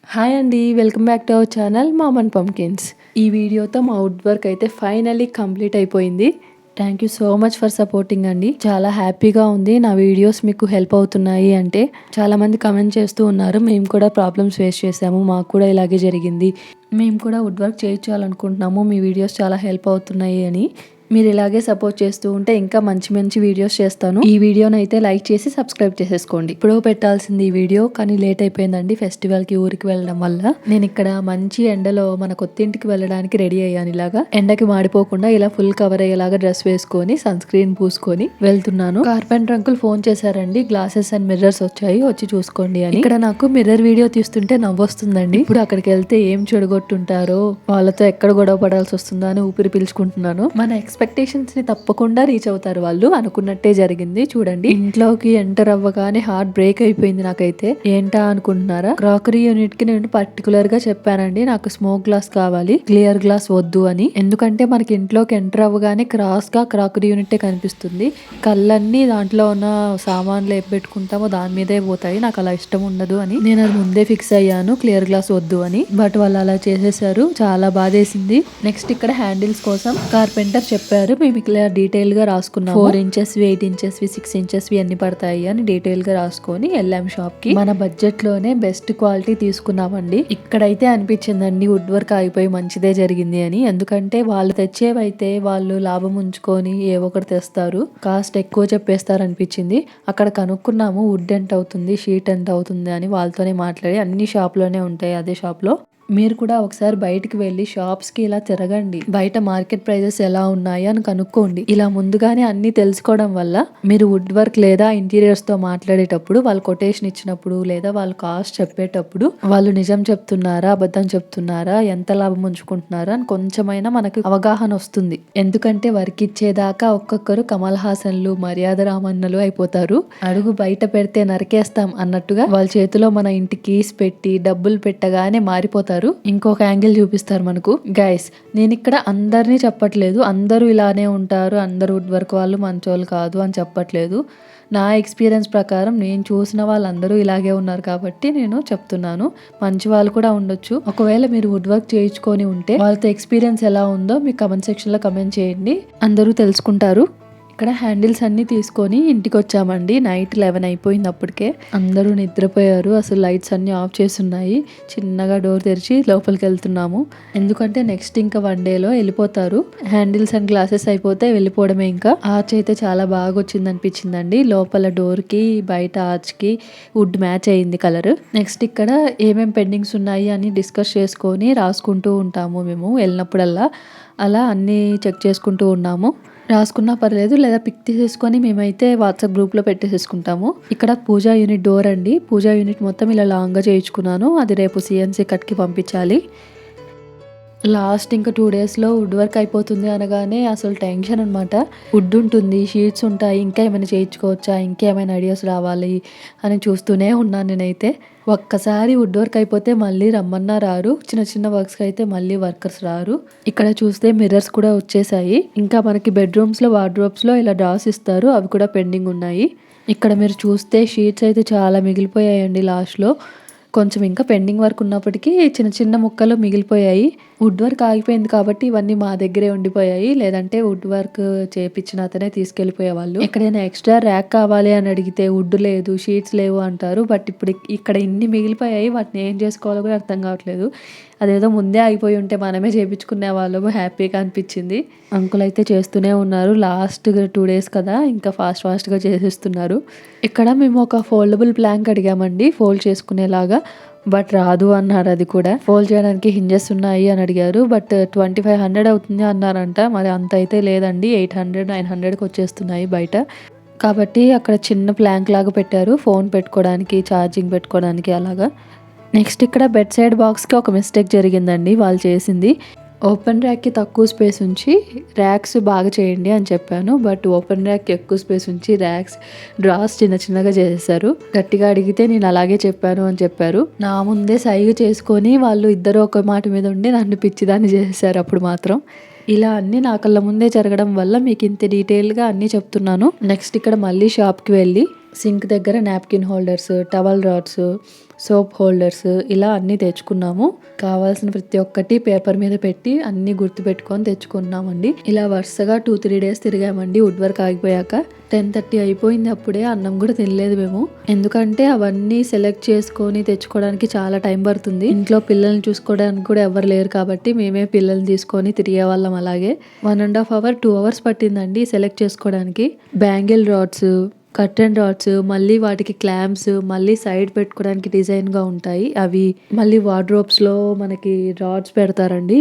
Hi అండి. Welcome back to our channel mom and pumpkins. ఈ వీడియోతో మా వుడ్ వర్క్ అయితే ఫైనల్లీ కంప్లీట్ అయిపోయింది. Thank you so much for supporting అండి. చాలా హ్యాపీగా ఉంది నా వీడియోస్ మీకు హెల్ప్ అవుతున్నాయి అంటే. చాలామంది కమెంట్ చేస్తూ ఉన్నారు, మేము కూడా ప్రాబ్లమ్స్ ఫేస్ చేసాము, మాకు కూడా ఇలాగే జరిగింది, మేము కూడా వుడ్ వర్క్ చేయించాలనుకుంటున్నాము, మీ వీడియోస్ చాలా హెల్ప్ అవుతున్నాయి అని. మీరు ఇలాగే సపోర్ట్ చేస్తూ ఉంటే ఇంకా మంచి మంచి వీడియోస్ చేస్తాను. ఈ వీడియోని అయితే లైక్ చేసి సబ్స్క్రైబ్ చేసేసుకోండి. ఇప్పుడు పెట్టాల్సింది ఈ వీడియో, కానీ లేట్ అయిపోయిందండి ఫెస్టివల్కి ఊరికి వెళ్ళడం వల్ల. నేను ఇక్కడ మంచి ఎండలో మన కొత్తింటికి వెళ్ళడానికి రెడీ అయ్యాను. ఇలాగా ఎండకి మాడిపోకుండా ఇలా ఫుల్ కవర్ అయ్యేలాగా డ్రెస్ వేసుకొని సన్ స్క్రీన్ పూసుకొని వెళ్తున్నాను. కార్పెంటర్ అంకుల్ ఫోన్ చేశారండి, గ్లాసెస్ అండ్ మిర్రర్స్ వచ్చాయి, వచ్చి చూసుకోండి అని. ఇక్కడ నాకు మిర్రర్ వీడియో తీస్తుంటే నవ్వొస్తుందండి. ఇప్పుడు అక్కడికి వెళ్తే ఏం చెడగొట్టుంటారో, వాళ్ళతో ఎక్కడ గొడవ పడాల్సి వస్తుందో అని ఊపిరి పీల్చుకుంటున్నాను. మన ఎక్స్పెక్టేషన్స్ ని తప్పకుండా రీచ్ అవుతారు వాళ్ళు, అనుకున్నట్టే జరిగింది. చూడండి, ఇంట్లోకి ఎంటర్ అవ్వగానే హార్ట్ బ్రేక్ అయిపోయింది నాకైతే. ఏంటా అనుకుంటున్నారా, క్రాకరీ యూనిట్ కి నేను పర్టికులర్ గా చెప్పానండి, నాకు స్మోక్ గ్లాస్ కావాలి, క్లియర్ గ్లాస్ వద్దు అని. ఎందుకంటే మనకి ఇంట్లోకి ఎంటర్ అవ్వగానే క్రాస్ గా క్రాకరీ యూనిట్ కనిపిస్తుంది, కళ్ళన్నీ దాంట్లో ఉన్న సామాన్లు ఏ పెట్టుకుంటామో దాని మీదే పోతాయి, నాకు అలా ఇష్టం ఉండదు అని నేను అది ముందే ఫిక్స్ అయ్యాను, క్లియర్ గ్లాస్ వద్దు అని. బట్ వాళ్ళు అలా చేసేసారు, చాలా బాధేసింది. నెక్స్ట్ ఇక్కడ హ్యాండిల్స్ కోసం కార్పెంటర్ చెప్పారు, మేము ఇక్కడ డీటెయిల్ గా రాసుకున్నాం, 4 ఇంచెస్ 8 ఇంచెస్ 6 ఇంచెస్ ఎన్ని పడతాయి అని డీటెయిల్ గా రాసుకొని వెళ్ళాం షాప్ కి. మన బడ్జెట్ లోనే బెస్ట్ క్వాలిటీ తీసుకున్నామండి. ఇక్కడైతే అనిపించిందండి వుడ్ వర్క్ అయిపోయి మంచిదే జరిగింది అని. ఎందుకంటే వాళ్ళు తెచ్చేవైతే వాళ్ళు లాభం ఉంచుకొని ఏవో ఒకటి తెస్తారు, కాస్ట్ ఎక్కువ చెప్పేస్తారు అనిపించింది. అక్కడ కనుక్కున్నాము వుడ్ ఎంత అవుతుంది, షీట్ ఎంత అవుతుంది అని వాళ్ళతోనే మాట్లాడి. అన్ని షాప్ లోనే ఉంటాయి అదే షాప్ లో. మీరు కూడా ఒకసారి బయటికి వెళ్ళి షాప్స్కి ఇలా తిరగండి, బయట మార్కెట్ ప్రైజెస్ ఎలా ఉన్నాయి అని కనుక్కోండి. ఇలా ముందుగానే అన్ని తెలుసుకోవడం వల్ల మీరు వుడ్ వర్క్ లేదా ఇంటీరియర్స్ తో మాట్లాడేటప్పుడు, వాళ్ళు కొటేషన్ ఇచ్చినప్పుడు లేదా వాళ్ళు కాస్ట్ చెప్పేటప్పుడు వాళ్ళు నిజం చెప్తున్నారా అబద్ధం చెప్తున్నారా, ఎంత లాభం ఉంచుకుంటున్నారా అని కొంచెమైనా మనకు అవగాహన వస్తుంది. ఎందుకంటే వర్క్ ఇచ్చేదాకా ఒక్కొక్కరు కమల్ హాసన్లు, మర్యాద రామన్నలు అయిపోతారు. అడుగు బయట పెడితే నరికేస్తాం అన్నట్టుగా వాళ్ళ చేతిలో మన ఇంటి కీస్ పెట్టి డబ్బులు పెట్టగానే మారిపోతారు. ఇంకొక యాంగిల్ చూపిస్తారు మనకు. గైస్, నేను ఇక్కడ అందరినీ చెప్పట్లేదు, అందరూ ఇలానే ఉంటారు, అందరూ వుడ్ వర్క్ వాళ్ళు మంచోళ్ళు కాదు అని చెప్పట్లేదు. నా ఎక్స్పీరియన్స్ ప్రకారం నేను చూసిన వాళ్ళందరూ ఇలాగే ఉన్నారు కాబట్టి నేను చెప్తున్నాను. మంచి వాళ్ళు కూడా ఉండొచ్చు. ఒకవేళ మీరు వుడ్ వర్క్ చేయించుకొని ఉంటే వాళ్ళతో ఎక్స్పీరియన్స్ ఎలా ఉందో మీ కమెంట్ సెక్షన్ లో కమెంట్ చేయండి, అందరూ తెలుసుకుంటారు. ఇక్కడ హ్యాండిల్స్ అన్ని తీసుకొని ఇంటికి వచ్చామండి. నైట్ 11 అయిపోయింది అప్పటికే. అందరూ నిద్రపోయారు, అసలు లైట్స్ అన్ని ఆఫ్ చేసి ఉన్నాయి. చిన్నగా డోర్ తెరిచి లోపలికి వెళ్తున్నాము, ఎందుకంటే నెక్స్ట్ ఇంకా 1 డేలో వెళ్ళిపోతారు. హ్యాండిల్స్ అండ్ గ్లాసెస్ అయిపోతే వెళ్ళిపోవడమే. ఇంకా ఆర్చ్ అయితే చాలా బాగా వచ్చింది అనిపించిందండి. లోపల డోర్ కి బయట ఆర్చ్ కి వుడ్ మ్యాచ్ అయింది కలర్. నెక్స్ట్ ఇక్కడ ఏమేం పెండింగ్స్ ఉన్నాయి అని డిస్కస్ చేసుకొని రాసుకుంటూ ఉంటాము మేము వెళ్ళినప్పుడల్లా. అలా అన్ని చెక్ చేసుకుంటూ ఉన్నాము. రాసుకున్నా పర్లేదు, లేదా పిక్ తీసేసుకొని మేమైతే వాట్సాప్ గ్రూప్ లో పెట్టేసేసుకుంటాము. ఇక్కడ పూజా యూనిట్ డోర్ అండి, పూజా యూనిట్ మొత్తం ఇలా లాంగ్ గా చేయించుకున్నాను, అది రేపు CNC కట్ కి పంపించాలి. లాస్ట్ ఇంకా 2 డేస్లో వుడ్ వర్క్ అయిపోతుంది అనగానే అసలు టెన్షన్ అనమాట. వుడ్ ఉంటుంది, షీట్స్ ఉంటాయి, ఇంకా ఏమైనా చేయించుకోవచ్చా, ఇంకేమైనా ఐడియాస్ రావాలి అని చూస్తూనే ఉన్నాను నేనైతే. ఒక్కసారి వుడ్ వర్క్ అయిపోతే మళ్ళీ రమ్మన్నా రారు, చిన్న చిన్న వర్క్స్కి అయితే మళ్ళీ వర్కర్స్ రారు. ఇక్కడ చూస్తే మిర్రర్స్ కూడా వచ్చేసాయి. ఇంకా మనకి బెడ్రూమ్స్లో వార్డ్రోబ్స్లో ఇలా డ్రాస్ ఇస్తారు, అవి కూడా పెండింగ్ ఉన్నాయి. ఇక్కడ మీరు చూస్తే షీట్స్ అయితే చాలా మిగిలిపోయాయండి లాస్ట్లో. కొంచెం ఇంకా పెండింగ్ వర్క్ ఉన్నప్పటికీ చిన్న చిన్న ముక్కలు మిగిలిపోయాయి. వుడ్ వర్క్ ఆగిపోయింది కాబట్టి ఇవన్నీ మా దగ్గరే ఉండిపోయాయి, లేదంటే వుడ్ వర్క్ చేపించిన అతనే తీసుకెళ్లిపోయేవాళ్ళు. ఎక్కడైనా ఎక్స్ట్రా ర్యాక్ కావాలి అని అడిగితే వుడ్ లేదు, షీట్స్ లేవు అంటారు. బట్ ఇప్పుడు ఇక్కడ ఇన్ని మిగిలిపోయాయి, వాటిని ఏం చేసుకోవాలో కూడా అర్థం కావట్లేదు. అదేదో ముందే అయిపోయి ఉంటే మనమే చేయించుకునే వాళ్ళము, హ్యాపీగా అనిపించింది. అంకుల్ అయితే చేస్తూనే ఉన్నారు, లాస్ట్ 2 డేస్ కదా ఇంకా ఫాస్ట్ గా చేసేస్తున్నారు. ఇక్కడ మేము ఒక ఫోల్డబుల్ ప్లాంక్ అడిగామండి, ఫోల్డ్ చేసుకునేలాగా. బట్ రాదు అన్నారు, అది కూడా ఫోల్డ్ చేయడానికి హింజెస్ ఉన్నాయి అని అడిగారు. బట్ 2500 అవుతుంది అన్నారంట. మరి అంత అయితే లేదండి, 800 900కి వచ్చేస్తున్నాయి బయట. కాబట్టి అక్కడ చిన్న ప్లాంక్ లాగా పెట్టారు, ఫోన్ పెట్టుకోవడానికి, ఛార్జింగ్ పెట్టుకోవడానికి అలాగా. నెక్స్ట్ ఇక్కడ బెడ్ సైడ్ బాక్స్కి ఒక మిస్టేక్ జరిగిందండి వాళ్ళు చేసింది. ఓపెన్ ర్యాక్కి తక్కువ స్పేస్ ఉంచి ర్యాక్స్ బాగా చేయండి అని చెప్పాను. బట్ ఓపెన్ ర్యాక్కి ఎక్కువ స్పేస్ ఉంచి ర్యాక్స్ డ్రాస్ చిన్నగా చేసేసారు. గట్టిగా అడిగితే నేను అలాగే చెప్పాను అని చెప్పారు. నా ముందే సైగ చేసుకొని వాళ్ళు ఇద్దరు ఒక మాట మీద ఉండి నన్ను పిచ్చిదాన్ని చేసేసారు అప్పుడు మాత్రం. ఇలా అన్నీ నా కళ్ళ ముందే జరగడం వల్ల మీకు ఇంత డీటెయిల్గా అన్నీ చెప్తున్నాను. నెక్స్ట్ ఇక్కడ మళ్ళీ షాప్కి వెళ్ళి సింక్ దగ్గర napkin holders, towel rods, soap holders ఇలా అన్నీ తెచ్చుకున్నాము. కావాల్సిన ప్రతి ఒక్కటి పేపర్ మీద పెట్టి అన్ని గుర్తు పెట్టుకొని తెచ్చుకున్నామండి. ఇలా వరుసగా 2-3 డేస్ తిరిగామండి వుడ్ వర్క్ ఆగిపోయాక. 10:30 అయిపోయింది, అప్పుడే అన్నం కూడా తినలేదు మేము. ఎందుకంటే అవన్నీ సెలెక్ట్ చేసుకొని తెచ్చుకోవడానికి చాలా టైం పడుతుంది. ఇంట్లో పిల్లల్ని చూసుకోవడానికి కూడా ఎవరు లేరు కాబట్టి మేమే పిల్లల్ని తీసుకొని తిరిగే వాళ్ళం. అలాగే 1.5 hour 2 hours పట్టిందండి సెలెక్ట్ చేసుకోవడానికి. బ్యాంగిల్ రాడ్స్, కర్టెన్ రాడ్స్, మళ్ళీ వాటికి క్లాంప్స్, మళ్ళీ సైడ్ పెట్టుకోవడానికి డిజైన్గా ఉంటాయి అవి, మళ్ళీ వార్డ్రోబ్స్లో మనకి రాడ్స్ పెడతారండి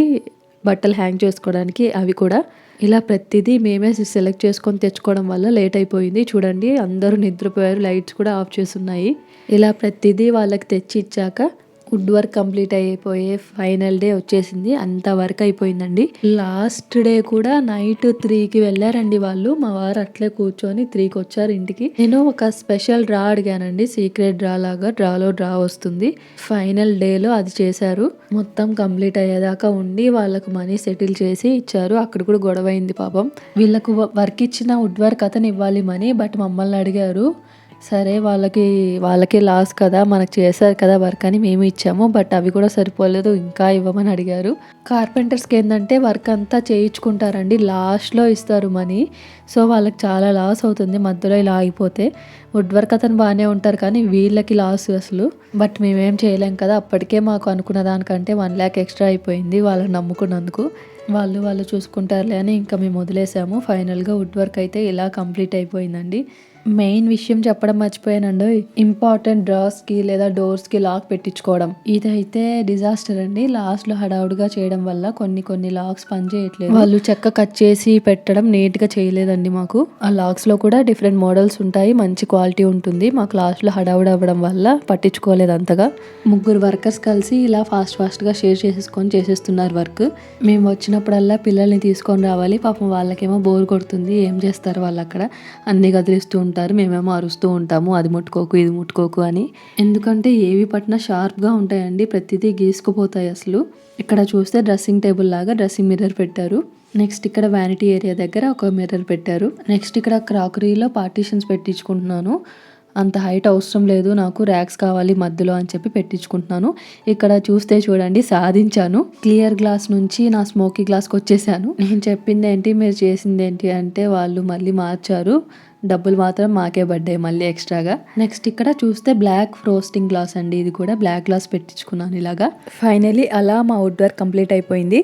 బట్టలు హ్యాంగ్ చేసుకోవడానికి, అవి కూడా. ఇలా ప్రతిదీ మేమే సెలెక్ట్ చేసుకొని తెచ్చుకోవడం వల్ల లేట్ అయిపోయింది. చూడండి అందరూ నిద్రపోయారు, లైట్స్ కూడా ఆఫ్ చేస్తున్నాయి. ఇలా ప్రతిదీ వాళ్ళకి తెచ్చి ఇచ్చాక వుడ్ వర్క్ కంప్లీట్ అయిపోయే ఫైనల్ డే వచ్చేసింది. అంత వర్క్ అయిపోయిందండి. లాస్ట్ డే కూడా నైట్ 3కి వెళ్ళారండి వాళ్ళు. మా వారు అట్లే కూర్చొని 3కి వచ్చారు ఇంటికి. నేను ఒక స్పెషల్ డ్రా అడిగానండి, సీక్రెట్ డ్రా లాగా, డ్రాలో డ్రా వస్తుంది. ఫైనల్ డేలో అది చేశారు. మొత్తం కంప్లీట్ అయ్యేదాకా ఉండి వాళ్ళకు మనీ సెటిల్ చేసి ఇచ్చారు. అక్కడ కూడా గొడవ అయింది పాపం. వీళ్ళకు వర్క్ ఇచ్చిన వుడ్ వర్క్ అతను ఇవ్వాలి మనీ, బట్ మమ్మల్ని అడిగారు. సరే వాళ్ళకే లాస్ కదా, మనకు చేశారు కదా వర్క్ అని మేము ఇచ్చాము. బట్ అవి కూడా సరిపోలేదు, ఇంకా ఇవ్వమని అడిగారు. కార్పెంటర్స్కి ఏంటంటే వర్క్ అంతా చేయించుకుంటారండి, లాస్ట్లో ఇస్తారు మనీ. సో వాళ్ళకి చాలా లాస్ అవుతుంది మధ్యలో ఇలా ఆగిపోతే. వుడ్ వర్క్ అతను బాగానే ఉంటారు కానీ వీళ్ళకి లాస్ అసలు. బట్ మేమేం చేయలేం కదా, అప్పటికే మాకు అనుకున్న దానికంటే 1 lakh ఎక్స్ట్రా అయిపోయింది వాళ్ళని నమ్ముకున్నందుకు. వాళ్ళు చూసుకుంటారులే అని ఇంకా మేము వదిలేసాము. ఫైనల్గా వుడ్ వర్క్ అయితే ఇలా కంప్లీట్ అయిపోయిందండి. మెయిన్ విషయం చెప్పడం మర్చిపోయానండి, ఇంపార్టెంట్ డ్రాస్కి లేదా డోర్స్కి లాక్ పెట్టించుకోవడం. ఇదైతే డిజాస్టర్ అండి. లాస్ట్లో హడావుడిగా చేయడం వల్ల కొన్ని లాక్స్ పనిచేయట్లేదు. వాళ్ళు చెక్క కట్ చేసి పెట్టడం నీట్గా చేయలేదండి మాకు. ఆ లాక్స్లో కూడా డిఫరెంట్ మోడల్స్ ఉంటాయి, మంచి క్వాలిటీ ఉంటుంది. మాకు లాస్ట్లో హడావుడి అవ్వడం వల్ల పట్టించుకోలేదు అంతగా. 3 వర్కర్స్ కలిసి ఇలా ఫాస్ట్గా షేర్ చేసేసుకొని చేసేస్తున్నారు వర్క్. మేము వచ్చినప్పుడల్లా పిల్లల్ని తీసుకొని రావాలి. పాపం వాళ్ళకేమో బోర్ కొడుతుంది, ఏం చేస్తారు వాళ్ళు అక్కడ, అన్ని కదిలిస్తూ ఉంటారు. మేమేమో అరుస్తూ ఉంటాము, అది ముట్టుకోకు ఇది ముట్టుకోకు అని. ఎందుకంటే ఏవి పట్టినా షార్ప్గా ఉంటాయండి, ప్రతిదీ గీసుకుపోతాయి అసలు. ఇక్కడ చూస్తే డ్రెస్సింగ్ టేబుల్ లాగా డ్రెస్సింగ్ మిర్రర్ పెట్టారు. నెక్స్ట్ ఇక్కడ వ్యానిటీ ఏరియా దగ్గర ఒక మిర్రర్ పెట్టారు. నెక్స్ట్ ఇక్కడ క్రాకరీలో పార్టీషన్స్ పెట్టించుకుంటున్నాను. అంత హైట్ అవసరం లేదు నాకు, ర్యాక్స్ కావాలి మధ్యలో అని చెప్పి పెట్టించుకుంటున్నాను. ఇక్కడ చూస్తే చూడండి సాధించాను. క్లియర్ గ్లాస్ నుంచి నా స్మోకీ గ్లాస్కి వచ్చేసాను. నేను చెప్పింది ఏంటి, మీరు చేసింది ఏంటి అంటే వాళ్ళు మళ్ళీ మార్చారు. డబ్బులు మాత్రం మాకే పడ్డాయి మళ్ళీ ఎక్స్ట్రాగా. నెక్స్ట్ ఇక్కడ చూస్తే బ్లాక్ ఫ్రోస్టింగ్ గ్లాస్ అండి, ఇది కూడా బ్లాక్ గ్లాస్ పెట్టించుకున్నాను ఇలాగా. ఫైనలీ అలా మా వుడ్ వర్క్ కంప్లీట్ అయిపోయింది.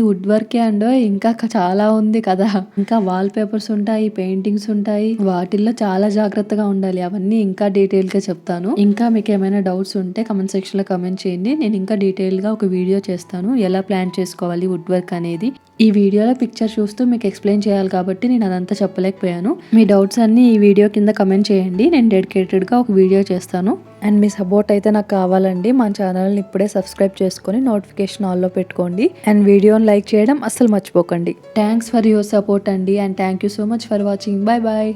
వుడ్ వర్కే అండ్ ఇంకా చాలా ఉంది కదా. ఇంకా వాల్ పేపర్స్ ఉంటాయి, పెయింటింగ్స్ ఉంటాయి, వాటిల్లో చాలా జాగ్రత్తగా ఉండాలి. అవన్నీ ఇంకా డీటెయిల్గా చెప్తాను. ఇంకా మీకు ఏమైనా డౌట్స్ ఉంటే కమెంట్ సెక్షన్లో కమెంట్ చేయండి. నేను ఇంకా డీటెయిల్గా ఒక వీడియో చేస్తాను, ఎలా ప్లాన్ చేసుకోవాలి వుడ్ వర్క్ అనేది. ఈ వీడియోలో పిక్చర్ చూస్తూ మీకు ఎక్స్ప్లెయిన్ చేయాలి కాబట్టి నేను అదంతా చెప్పలేకపోయాను. మీ డౌట్స్ అన్నీ ఈ వీడియో కింద కమెంట్ చేయండి, నేను డెడికేటెడ్గా ఒక వీడియో చేస్తాను. అండ్ మీ సపోర్ట్ అయితే నాకు కావాలండి. మా ఛానల్ని ఇప్పుడే సబ్స్క్రైబ్ చేసుకొని నోటిఫికేషన్ ఆల్లో పెట్టుకోండి. అండ్ వీడియోని లైక్ చేయడం అస్సలు మర్చిపోకండి. థ్యాంక్స్ ఫర్ యువర్ సపోర్ట్ అండి, and thank you so much for watching. Bye bye.